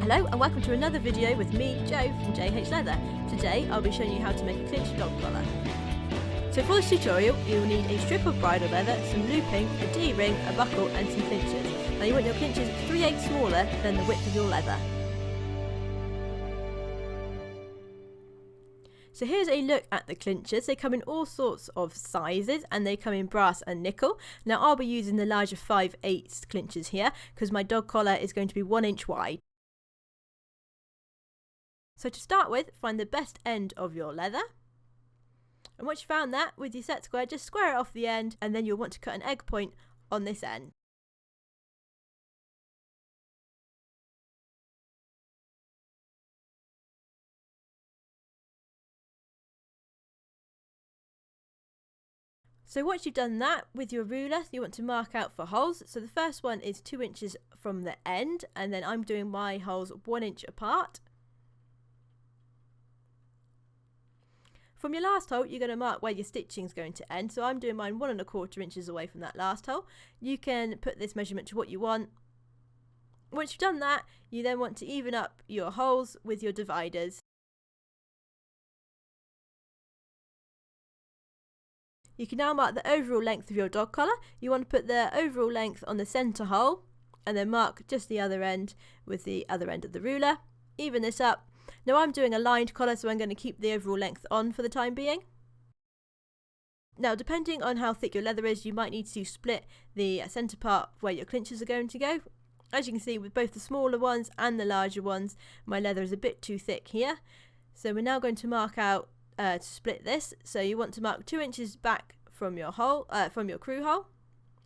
Hello and welcome to another video with me, Joe from J.H.Leather. Today I'll be showing you how to make a clincher dog collar. So for this tutorial you'll need a strip of bridle leather, some looping, a D-ring, a buckle and some clinchers. Now you want your clinchers 3/8 smaller than the width of your leather. So here's a look at the clinchers. They come in all sorts of sizes and they come in brass and nickel. Now I'll be using the larger 5/8 clinchers here because my dog collar is going to be 1 inch wide. So to start with, find the best end of your leather. And once you found that, with your set square, just square it off the end and then you'll want to cut an egg point on this end. So once you've done that, with your ruler, you want to mark out for holes. So the first one is 2 inches from the end, and then I'm doing my holes 1 inch apart. From your last hole, you're going to mark where your stitching is going to end. So I'm doing mine 1 1/4 inches away from that last hole. You can put this measurement to what you want. Once you've done that, you then want to even up your holes with your dividers. You can now mark the overall length of your dog collar. You want to put the overall length on the centre hole and then mark just the other end with the other end of the ruler. Even this up. Now I'm doing a lined collar, so I'm going to keep the overall length on for the time being. Now depending on how thick your leather is, you might need to split the centre part where your clinchers are going to go. As you can see, with both the smaller ones and the larger ones, my leather is a bit too thick here. So we're now going to mark out to split this. So you want to mark 2 inches back from your hole, from your crew hole,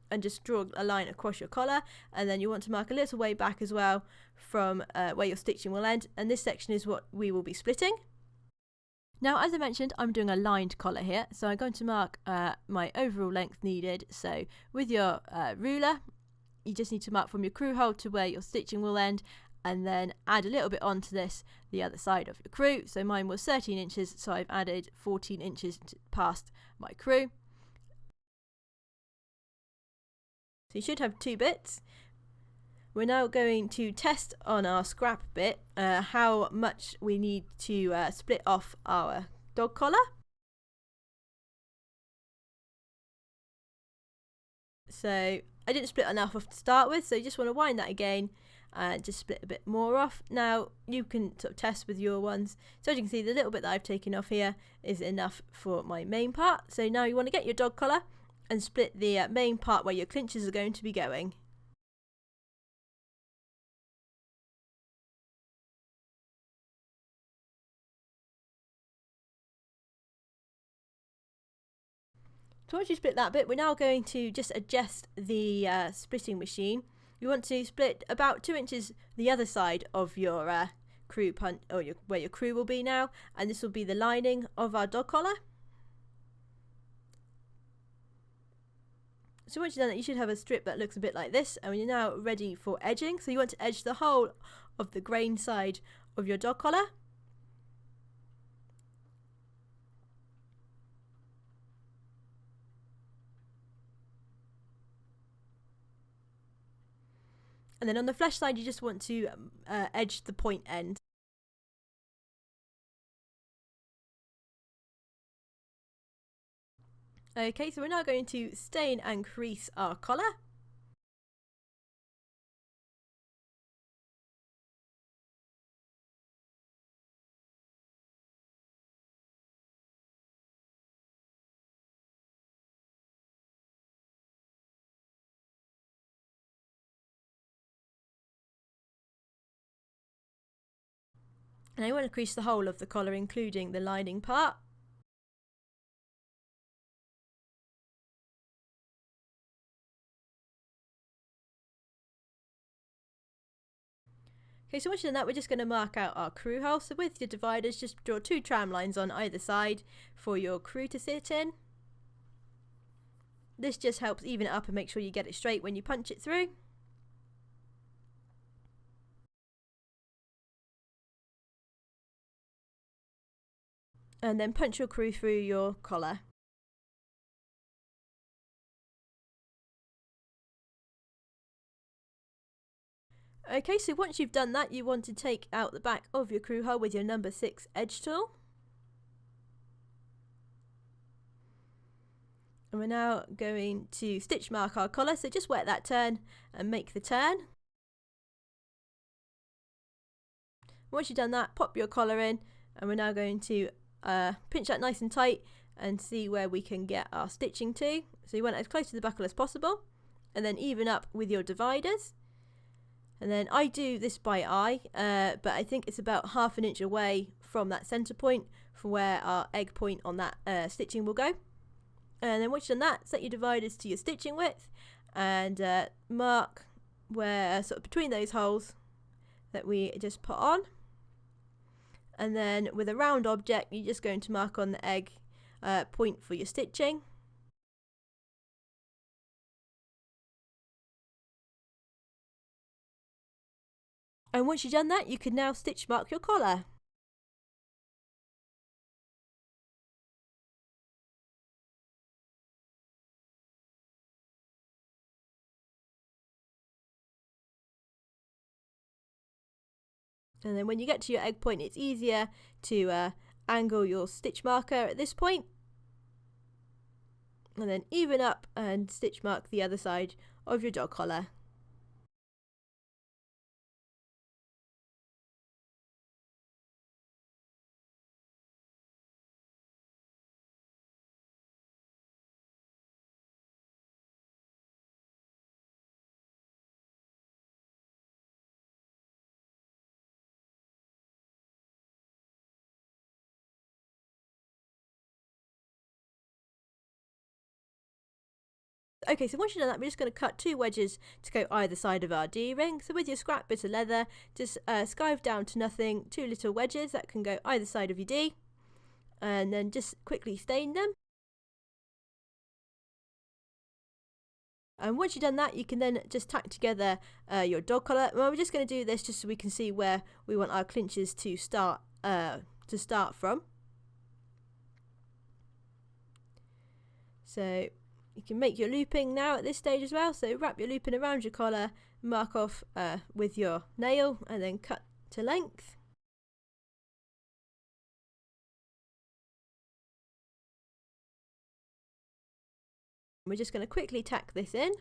and just draw a line across your collar, and then you want to mark a little way back as well from where your stitching will end, and this section is what we will be splitting. Now as I mentioned, I'm doing a lined collar here, so I'm going to mark my overall length needed. So with your ruler, you just need to mark from your crew hole to where your stitching will end, and then add a little bit onto this, the other side of your crew. So mine was 13 inches, so I've added 14 inches past my crew. So you should have 2 bits. We're now going to test on our scrap bit how much we need to split off our dog collar. So I didn't split enough off to start with, so you just want to wind that again and just split a bit more off. Now you can sort of test with your ones. So as you can see, the little bit that I've taken off here is enough for my main part. So now you want to get your dog collar and split the main part where your clinchers are going to be going. So once you split that bit, we're now going to just adjust the splitting machine. You want to split about 2 inches the other side of your crew punch, or where your crew will be now, and this will be the lining of our dog collar. So once you've done that, you should have a strip that looks a bit like this, and you're now ready for edging. So you want to edge the whole of the grain side of your dog collar. And then on the flesh side, you just want to edge the point end. Okay, so we're now going to stain and crease our collar. And I want to crease the whole of the collar, including the lining part. Okay, so once you've done that, we're just going to mark out our crew hole. So with your dividers, just draw 2 tram lines on either side for your crew to sit in. This just helps even it up and make sure you get it straight when you punch it through. And then punch your crew through your collar. Okay, so once you've done that, you want to take out the back of your crew hole with your number 6 edge tool. And we're now going to stitch mark our collar, so just wet that turn and make the turn. Once you've done that, pop your collar in, and we're now going to pinch that nice and tight and see where we can get our stitching to. So you want it as close to the buckle as possible, and then even up with your dividers. And then I do this by eye, but I think it's about ½ an inch away from that centre point for where our egg point on that stitching will go. And then once you've done that, set your dividers to your stitching width and mark where sort of between those holes that we just put on. And then with a round object, you're just going to mark on the egg point for your stitching. And once you've done that, you can now stitch mark your collar. And then when you get to your egg point, it's easier to angle your stitch marker at this point. And then even up and stitch mark the other side of your dog collar. Okay, so once you've done that, we're just going to cut 2 wedges to go either side of our D-ring. So with your scrap bit of leather, just skive down to nothing 2 little wedges that can go either side of your D, and then just quickly stain them. And once you've done that, you can then just tack together your dog collar. Well, we're just going to do this just so we can see where we want our clinches to start from. So you can make your looping now at this stage as well. So wrap your looping around your collar, mark off with your nail, and then cut to length. We're just going to quickly tack this in.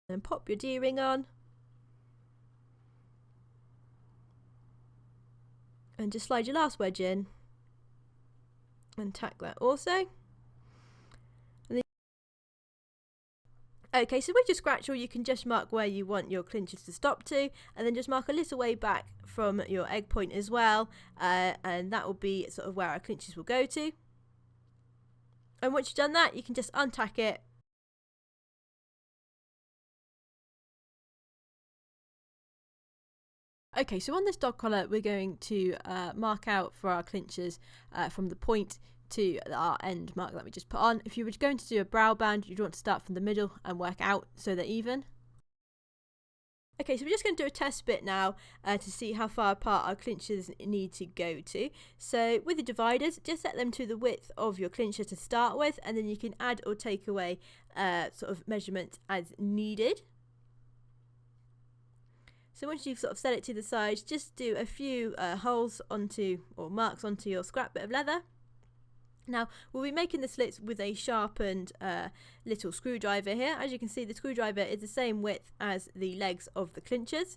Then pop your D-ring on. And just slide your last wedge in. And tack that also. Okay, so with your scratch you can just mark where you want your clinches to stop to, and then just mark a little way back from your egg point as well, and that will be sort of where our clinches will go to. And once you've done that, you can just untack it. Okay, so on this dog collar, we're going to mark out for our clinches from the point to our end mark that we just put on. If you were going to do a brow band, you'd want to start from the middle and work out so they're even. Okay, so we're just going to do a test bit now to see how far apart our clinches need to go to. So with the dividers, just set them to the width of your clincher to start with, and then you can add or take away sort of measurement as needed. So once you've sort of set it to the sides, just do a few holes onto, or marks onto your scrap bit of leather. Now we'll be making the slits with a sharpened little screwdriver here. As you can see, the screwdriver is the same width as the legs of the clinchers.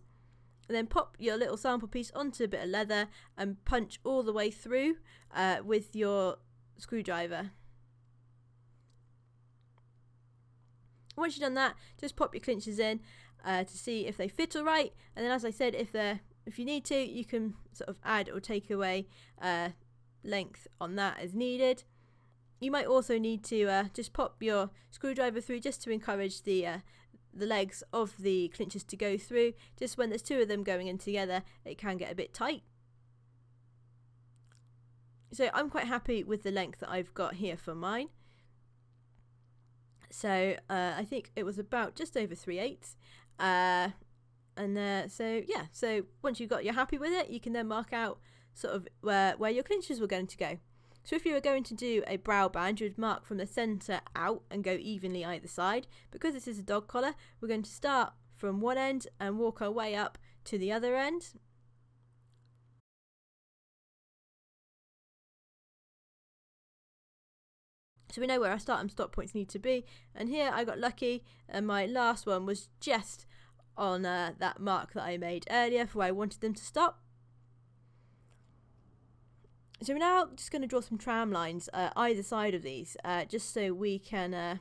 And then pop your little sample piece onto a bit of leather and punch all the way through with your screwdriver. Once you've done that, just pop your clinchers in to see if they fit all right, and then as I said, if you need to, you can sort of add or take away length on that as needed. You might also need to just pop your screwdriver through just to encourage the legs of the clinchers to go through. Just when there's 2 of them going in together, it can get a bit tight. So I'm quite happy with the length that I've got here for mine. So I think it was about just over 3/8. So yeah, so once you're happy with it, you can then mark out sort of where your clinches were going to go. So if you were going to do a brow band, you would mark from the centre out and go evenly either side. Because this is a dog collar, we're going to start from one end and walk our way up to the other end. So we know where our start and stop points need to be. And here I got lucky and my last one was just on that mark that I made earlier for where I wanted them to stop. So we're now just going to draw some tram lines either side of these, just so we can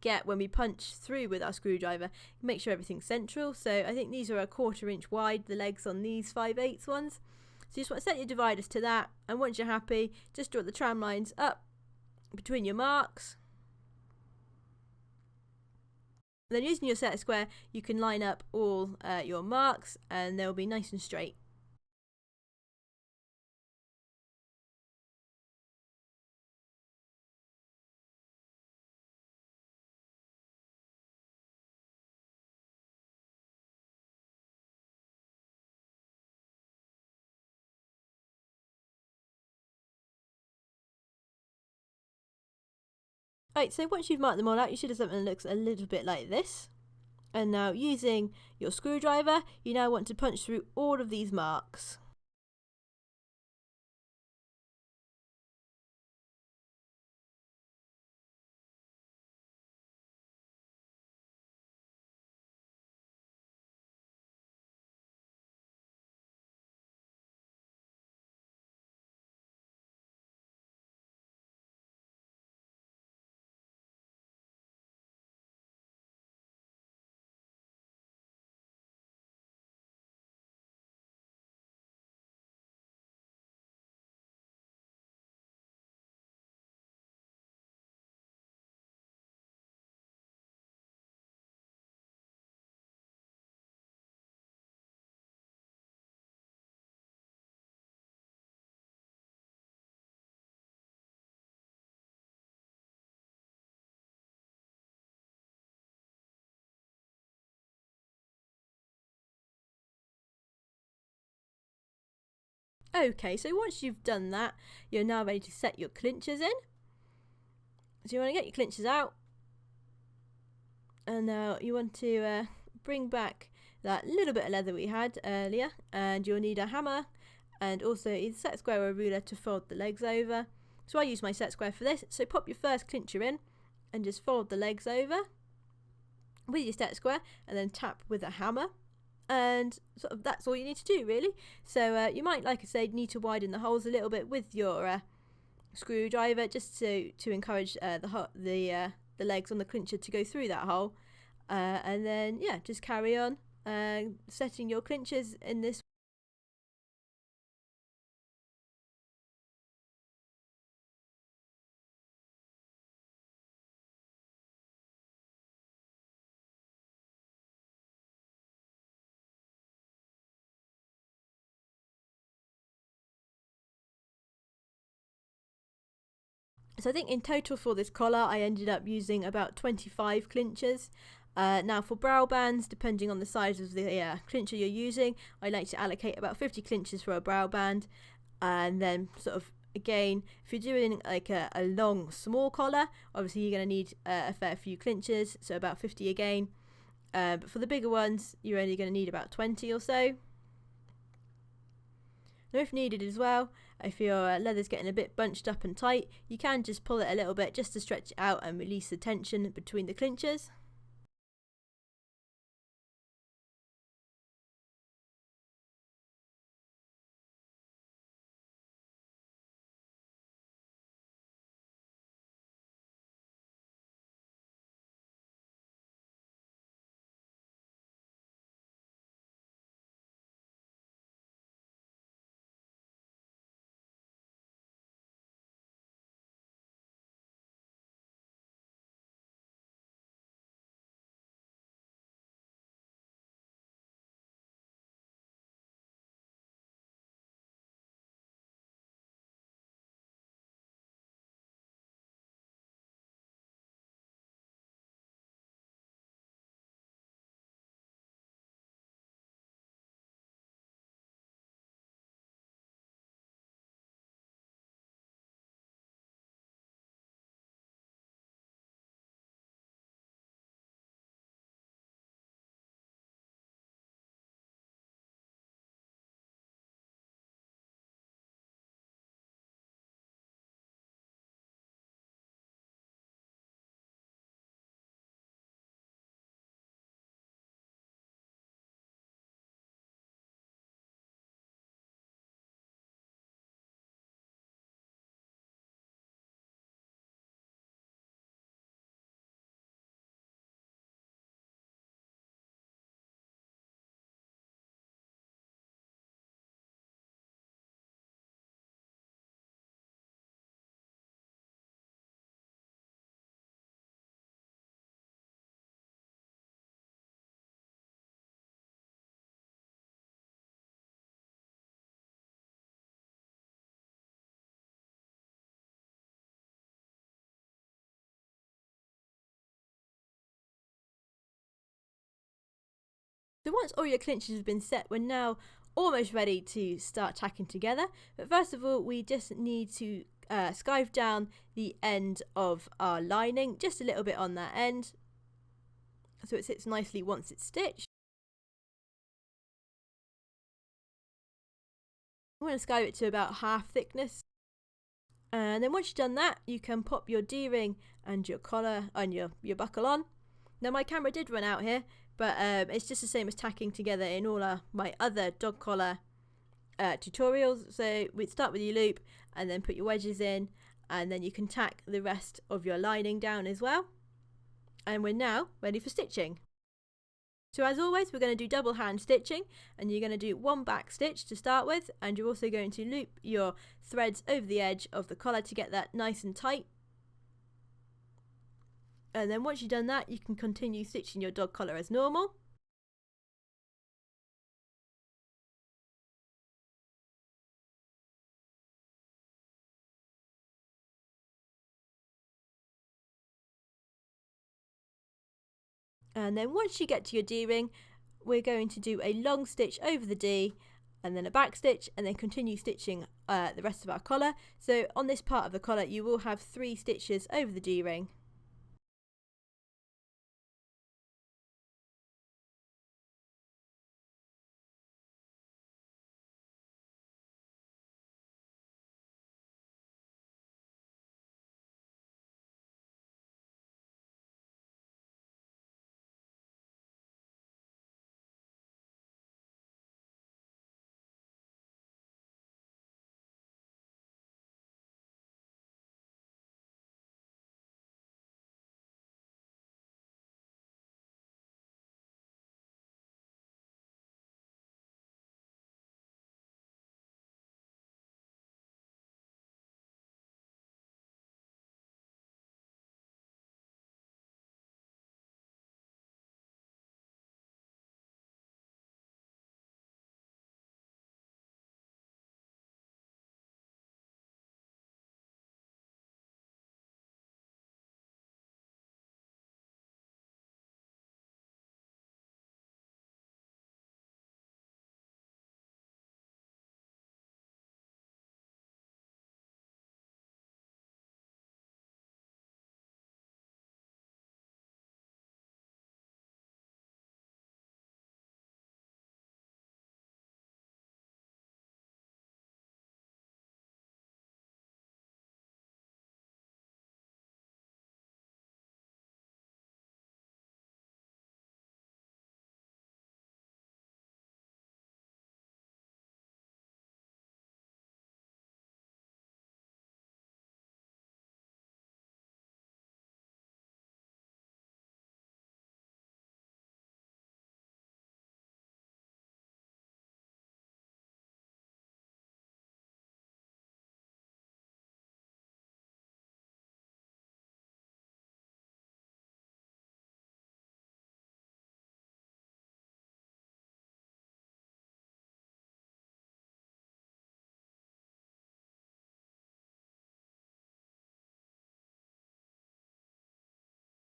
get, when we punch through with our screwdriver, make sure everything's central. So I think these are a 1/4 inch wide, the legs on these 5/8 ones. So you just want to set your dividers to that, and once you're happy, just draw the tram lines up between your marks. And then using your set square, you can line up all your marks and they'll be nice and straight. Right, so once you've marked them all out, you should have something that looks a little bit like this. And now using your screwdriver, you now want to punch through all of these marks. Okay, so once you've done that, you're now ready to set your clinchers in. So you want to get your clinchers out, and now you want to bring back that little bit of leather we had earlier, and you'll need a hammer and also either set square or a ruler to fold the legs over. So I use my set square for this. So pop your first clincher in and just fold the legs over with your set square and then tap with a hammer. And sort of that's all you need to do, really. So you might, like I said, need to widen the holes a little bit with your screwdriver, just to encourage the legs on the clincher to go through that hole. And then yeah, just carry on setting your clinchers in this. So I think in total for this collar I ended up using about 25 clinchers. Now for brow bands, depending on the size of the clincher you're using, I like to allocate about 50 clinchers for a brow band. And then sort of again, if you're doing like a long small collar, obviously you're going to need a fair few clinchers, so about 50 again. But for the bigger ones, you're only going to need about 20 or so. Now if needed as well, if your leather's getting a bit bunched up and tight, you can just pull it a little bit just to stretch it out and release the tension between the clinchers. So once all your clinches have been set, we're now almost ready to start tacking together. But first of all, we just need to skive down the end of our lining, just a little bit on that end, so it sits nicely once it's stitched. I'm going to skive it to about half thickness. And then once you've done that, you can pop your D-ring and your collar and your buckle on. Now my camera did run out here, but it's just the same as tacking together in all my other dog collar tutorials. So we'd start with your loop and then put your wedges in, and then you can tack the rest of your lining down as well. And we're now ready for stitching. So as always, we're going to do double hand stitching, and you're going to do one back stitch to start with, and you're also going to loop your threads over the edge of the collar to get that nice and tight. And then once you've done that, you can continue stitching your dog collar as normal. And then once you get to your D-ring, we're going to do a long stitch over the D, and then a back stitch, and then continue stitching the rest of our collar. So on this part of the collar, you will have 3 stitches over the D-ring.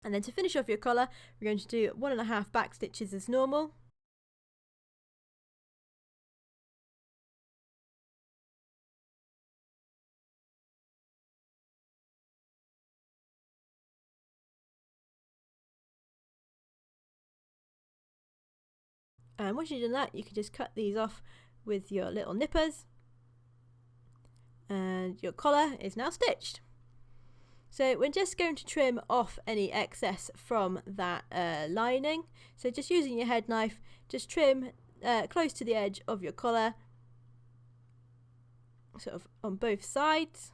And then to finish off your collar, we're going to do 1.5 back stitches as normal. And once you've done that, you can just cut these off with your little nippers, and your collar is now stitched. So we're just going to trim off any excess from that lining. So just using your head knife, just trim close to the edge of your collar, sort of on both sides.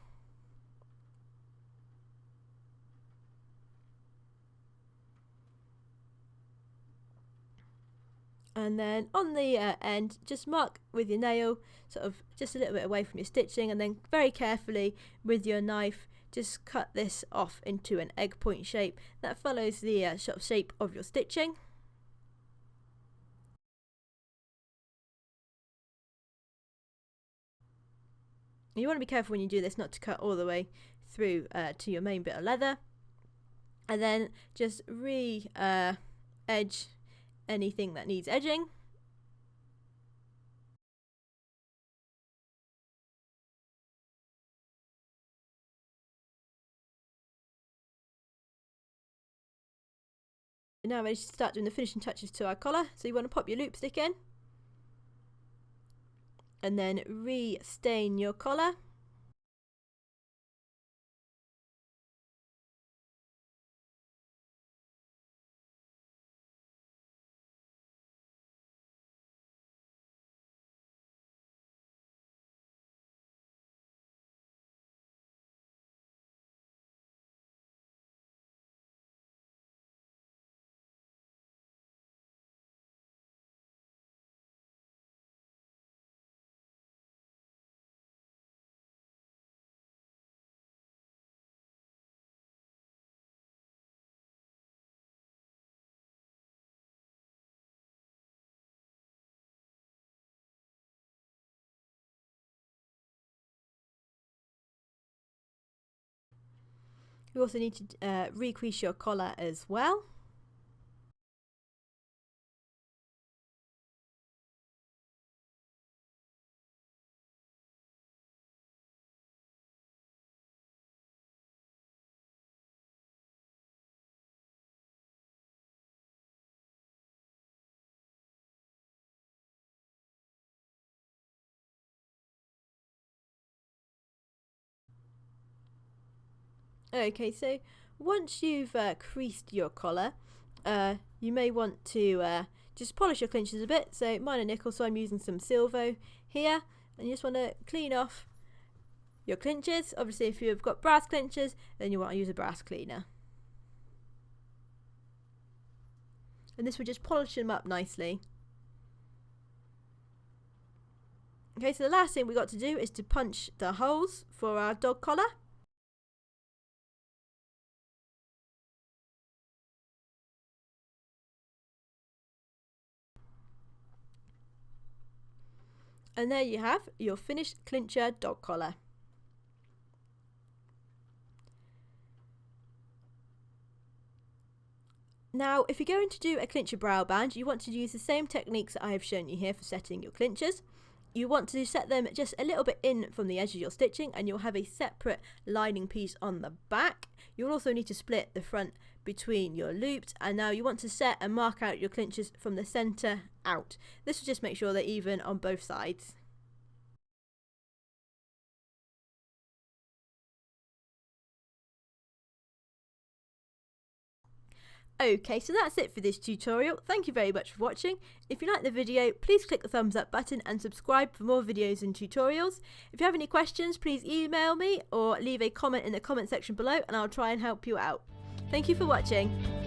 And then on the end, just mark with your nail, sort of just a little bit away from your stitching, and then very carefully with your knife, just cut this off into an egg point shape that follows the sort of shape of your stitching. You want to be careful when you do this not to cut all the way through to your main bit of leather, and then just edge anything that needs edging. We're now ready to start doing the finishing touches to our collar. So you want to pop your loop stick in and then re-stain your collar. You also need to re-crease your collar as well. Okay, so once you've creased your collar, you may want to just polish your clinches a bit. So mine are nickel, so I'm using some silver here, and you just want to clean off your clinches. Obviously, if you've got brass clinches, then you want to use a brass cleaner. And this will just polish them up nicely. Okay, so the last thing we got to do is to punch the holes for our dog collar. And there you have your finished Clincher dog collar. Now, if you're going to do a Clincher brow band, you want to use the same techniques that I have shown you here for setting your clinchers. You want to set them just a little bit in from the edge of your stitching, and you'll have a separate lining piece on the back. You'll also need to split the front between your loops, and now you want to set and mark out your clinchers from the centre out. This will just make sure they're even on both sides. Okay, so that's it for this tutorial. Thank you very much for watching. If you like the video, please click the thumbs up button and subscribe for more videos and tutorials. If you have any questions, please email me or leave a comment in the comment section below and I'll try and help you out. Thank you for watching.